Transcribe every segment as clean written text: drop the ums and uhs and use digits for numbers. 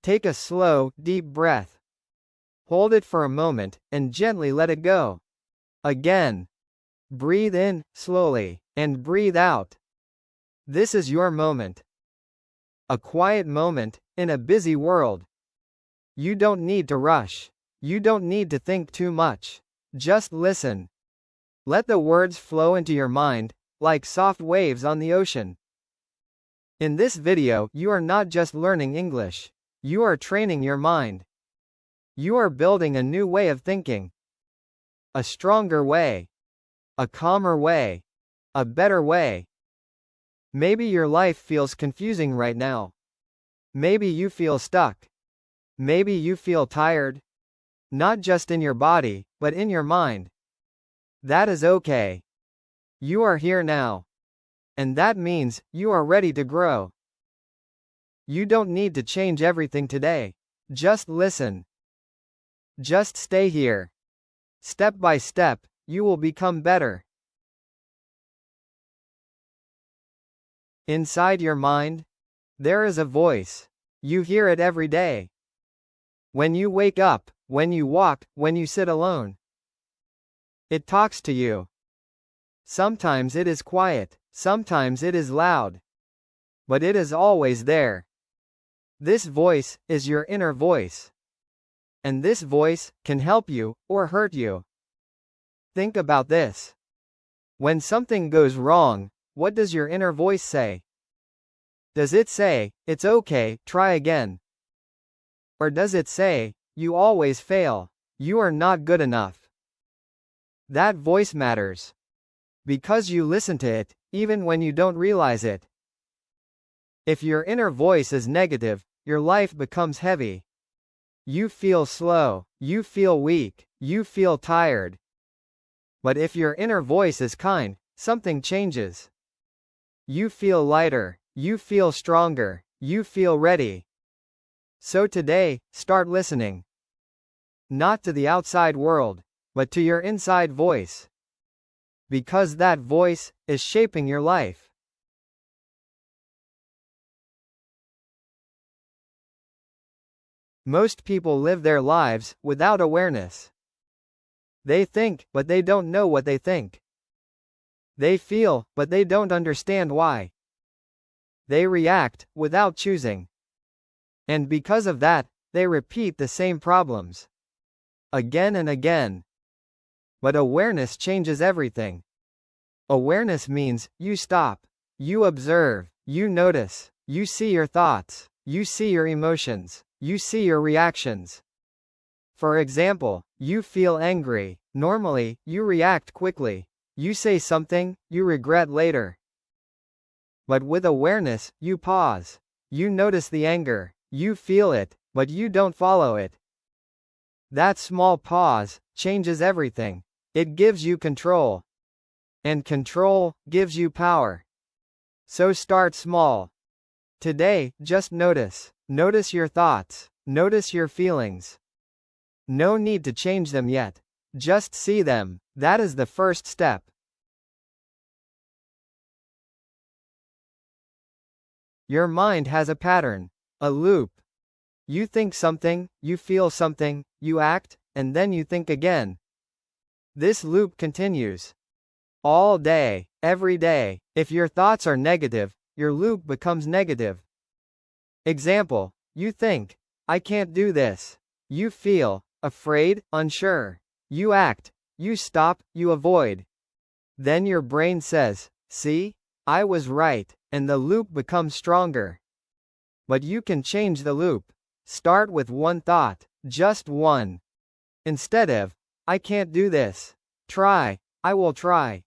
Take a slow, deep breath. Hold it for a moment, and gently let it go. Again. Breathe in, slowly, and breathe out. This is your moment. A quiet moment, in a busy world. You don't need to rush. You don't need to think too much. Just listen. Let the words flow into your mind, like soft waves on the ocean. In this video, you are not just learning English. You are training your mind. You are building a new way of thinking. A stronger way. A calmer way. A better way. Maybe your life feels confusing right now. Maybe you feel stuck. Maybe you feel tired. Not just in your body, but in your mind. That is okay. You are here now. And that means you are ready to grow. You don't need to change everything today. Just listen. Just stay here. Step by step, you will become better. Inside your mind, there is a voice. You hear it every day. When you wake up, when you walk, when you sit alone. It talks to you. Sometimes it is quiet, sometimes it is loud. But it is always there. This voice is your inner voice. And this voice can help you, or hurt you. Think about this. When something goes wrong, what does your inner voice say? Does it say, "It's okay, try again"? Or does it say, "You always fail. You are not good enough"? That voice matters. Because you listen to it, even when you don't realize it. If your inner voice is negative, your life becomes heavy. You feel slow, you feel weak, you feel tired. But if your inner voice is kind, something changes. You feel lighter, you feel stronger, you feel ready. So today, start listening. Not to the outside world, but to your inside voice. Because that voice is shaping your life. Most people live their lives without awareness. They think, but they don't know what they think. They feel, but they don't understand why. They react without choosing. And because of that, they repeat the same problems again and again. But awareness changes everything. Awareness means you stop, you observe, you notice, you see your thoughts, you see your emotions, you see your reactions. For example, you feel angry. Normally, you react quickly. You say something you regret later. But with awareness, you pause. You notice the anger. You feel it, but you don't follow it. That small pause changes everything. It gives you control. And control gives you power. So start small. Today, just notice. Notice your thoughts. Notice your feelings. No need to change them yet. Just see them. That is the first step. Your mind has a pattern, a loop. You think something, you feel something, you act, and then you think again. This loop continues. All day, every day. If your thoughts are negative, your loop becomes negative. Example, you think, "I can't do this." You feel afraid, unsure. You act, you stop, you avoid. Then your brain says, "See? I was right," and the loop becomes stronger. But you can change the loop. Start with one thought, just one. Instead of, "I can't do this," try, "I will try."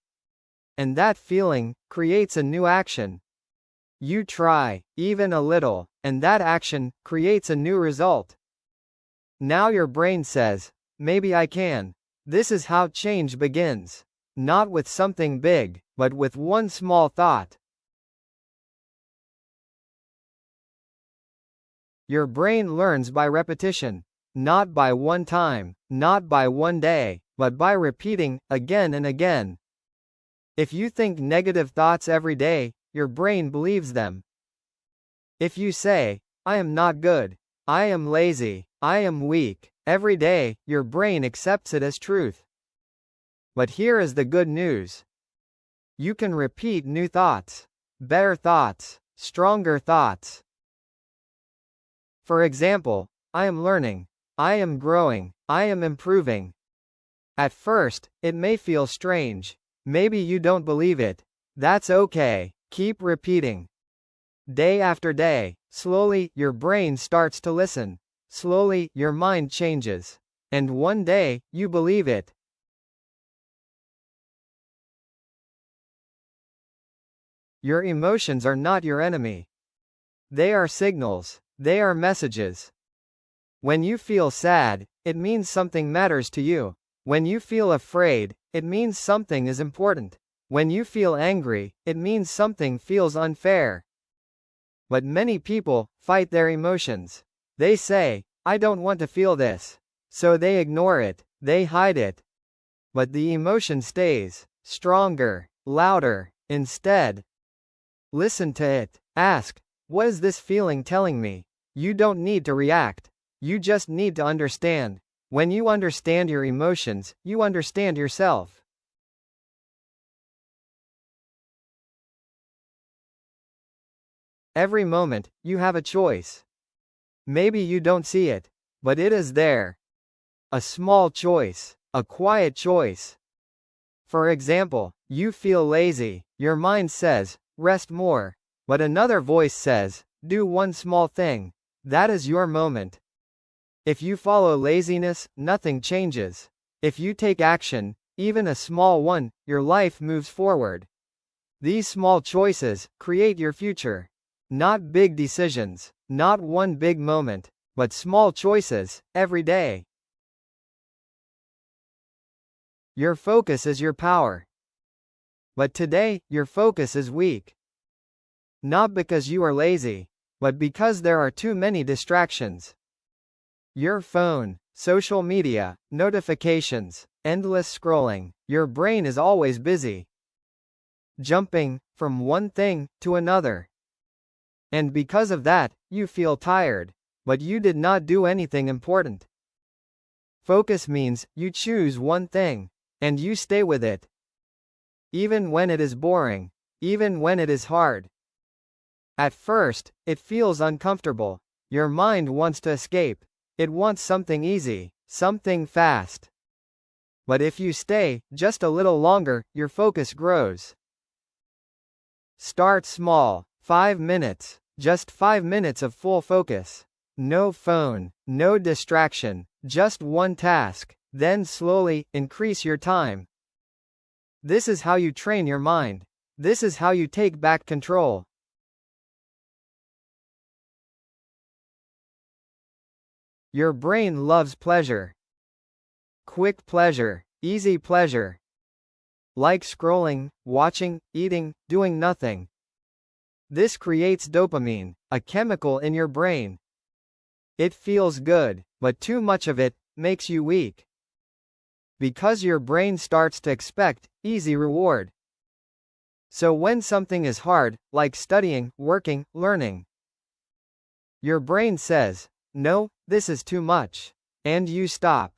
And that feeling creates a new action. You try, even a little, and that action creates a new result. Now your brain says, "Maybe I can." This is how change begins. Not with something big, but with one small thought. Your brain learns by repetition. Not by one time, not by one day, but by repeating, again and again. If you think negative thoughts every day, your brain believes them. If you say, "I am not good," I am lazy. I am weak. Every day, your brain accepts it as truth. But here is the good news. You can repeat new thoughts, better thoughts, stronger thoughts. For example, I am learning. I am growing. I am improving. At first, it may feel strange. Maybe you don't believe it. That's okay. Keep repeating. Day after day, slowly, your brain starts to listen. Slowly, your mind changes. And one day, you believe it. Your emotions are not your enemy. They are signals. They are messages. When you feel sad, it means something matters to you. When you feel afraid, it means something is important. When you feel angry, it means something feels unfair. But many people fight their emotions. They say, I don't want to feel this. So they ignore it, they hide it. But the emotion stays, stronger, louder. Instead, listen to it. Ask, what is this feeling telling me? You don't need to react. You just need to understand. When you understand your emotions, you understand yourself. Every moment, you have a choice. Maybe you don't see it, but it is there. A small choice, a quiet choice. For example, you feel lazy. Your mind says, rest more. But another voice says, do one small thing. That is your moment. If you follow laziness, nothing changes. If you take action, even a small one, your life moves forward. These small choices create your future. Not big decisions, not one big moment, but small choices, every day. Your focus is your power. But today, your focus is weak. Not because you are lazy, but because there are too many distractions. Your phone, social media, notifications, endless scrolling. Your brain is always busy, jumping from one thing to another. And because of that, you feel tired, but you did not do anything important. Focus means you choose one thing, and you stay with it. Even when it is boring, even when it is hard. At first, it feels uncomfortable. Your mind wants to escape. It wants something easy, something fast. But if you stay just a little longer, your focus grows. Start small, 5 minutes, just 5 minutes of full focus. No phone, no distraction, just one task. Then slowly increase your time. This is how you train your mind. This is how you take back control. Your brain loves pleasure. Quick pleasure, easy pleasure. Like scrolling, watching, eating, doing nothing. This creates dopamine, a chemical in your brain. It feels good, but too much of it makes you weak. Because your brain starts to expect easy reward. So when something is hard, like studying, working, learning, your brain says, no, this is too much. And you stop.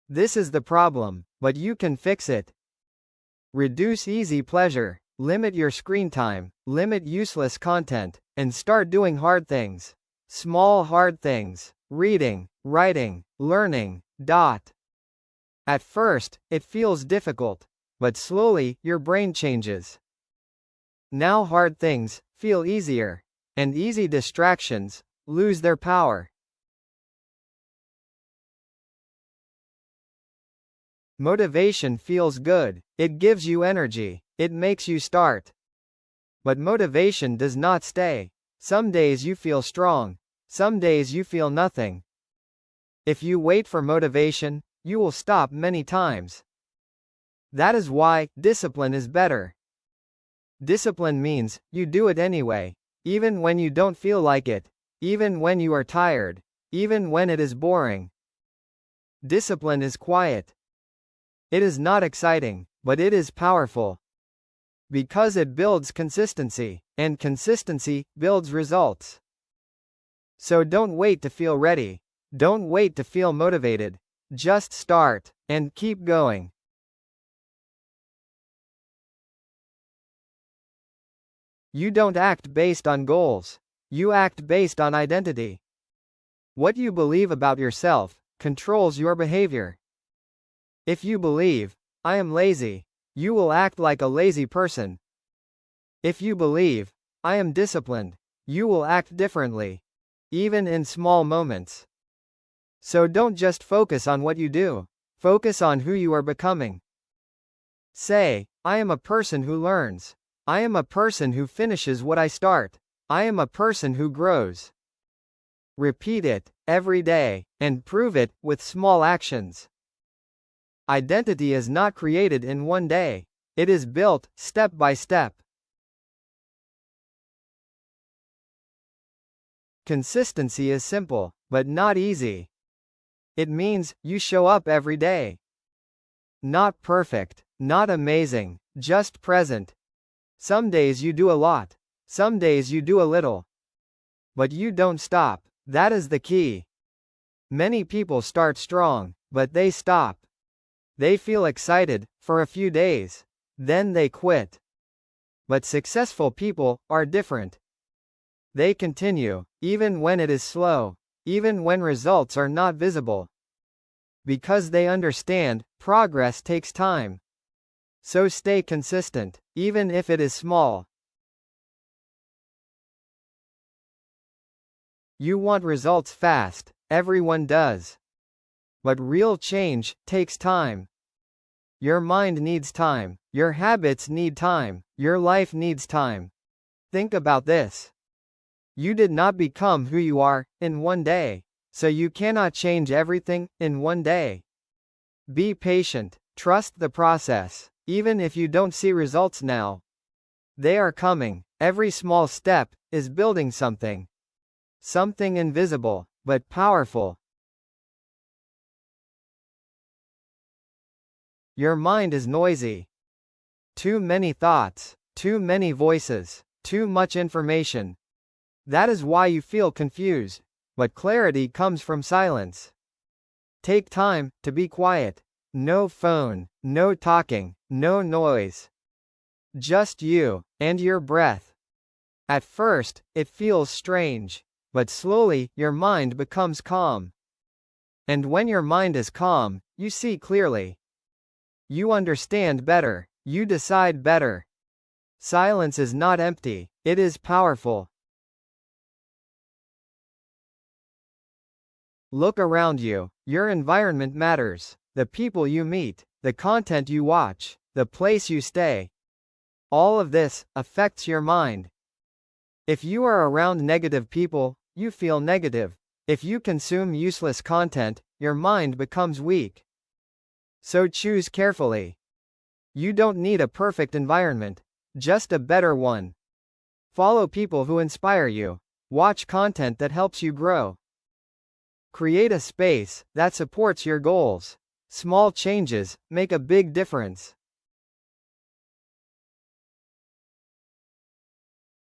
This is the problem, but you can fix it. Reduce easy pleasure, limit your screen time, limit useless content, and start doing hard things. Small hard things, reading, writing, learning. At first, it feels difficult, but slowly, your brain changes. Now hard things feel easier, and easy distractions lose their power. Motivation feels good. It gives you energy. It makes you start. But motivation does not stay. Some days you feel strong. Some days you feel nothing. If you wait for motivation, you will stop many times. That is why discipline is better. Discipline means you do it anyway, even when you don't feel like it, even when you are tired, even when it is boring. Discipline is quiet. It is not exciting, but it is powerful. Because it builds consistency, and consistency builds results. So don't wait to feel ready. Don't wait to feel motivated. Just start, and keep going. You don't act based on goals. You act based on identity. What you believe about yourself controls your behavior. If you believe, I am lazy, you will act like a lazy person. If you believe, I am disciplined, you will act differently, even in small moments. So don't just focus on what you do, focus on who you are becoming. Say, I am a person who learns. I am a person who finishes what I start. I am a person who grows. Repeat it every day, and prove it with small actions. Identity is not created in one day. It is built step by step. Consistency is simple, but not easy. It means you show up every day. Not perfect, not amazing, just present. Some days you do a lot. Some days you do a little. But you don't stop. That is the key. Many people start strong, but they stop. They feel excited for a few days. Then they quit. But successful people are different. They continue, even when it is slow, even when results are not visible. Because they understand, progress takes time. So stay consistent, even if it is small. You want results fast, everyone does. But real change takes time. Your mind needs time, your habits need time, your life needs time. Think about this. You did not become who you are in one day, so you cannot change everything in one day. Be patient, trust the process, even if you don't see results now. They are coming. Every small step is building something. Something invisible, but powerful. Your mind is noisy. Too many thoughts, too many voices, too much information. That is why you feel confused, but clarity comes from silence. Take time to be quiet. No phone, no talking, no noise. Just you and your breath. At first, it feels strange, but slowly your mind becomes calm. And when your mind is calm, you see clearly. You understand better, you decide better. Silence is not empty, it is powerful. Look around you, your environment matters. The people you meet, the content you watch, the place you stay. All of this affects your mind. If you are around negative people, you feel negative. If you consume useless content, your mind becomes weak. So choose carefully. You don't need a perfect environment, just a better one. Follow people who inspire you. Watch content that helps you grow. Create a space that supports your goals. Small changes make a big difference.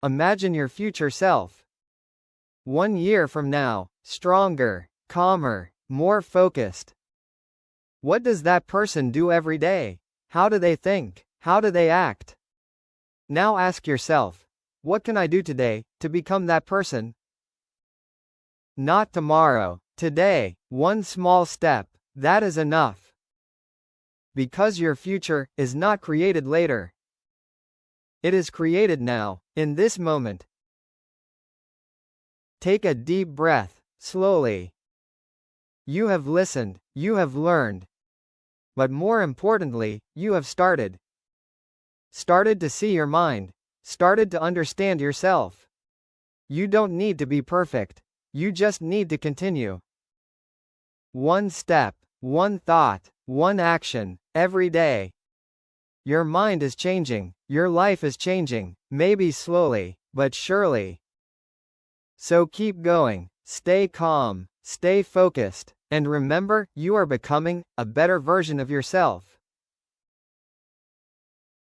Imagine your future self. 1 year from now, stronger, calmer, more focused. What does that person do every day? How do they think? How do they act? Now ask yourself, what can I do today to become that person? Not tomorrow, today, one small step, that is enough. Because your future is not created later. It is created now, in this moment. Take a deep breath, slowly. You have listened, you have learned. But more importantly, you have started. Started to see your mind. Started to understand yourself. You don't need to be perfect. You just need to continue. One step, one thought, one action, every day. Your mind is changing. Your life is changing, maybe slowly, but surely. So keep going, stay calm, stay focused, and remember, you are becoming a better version of yourself.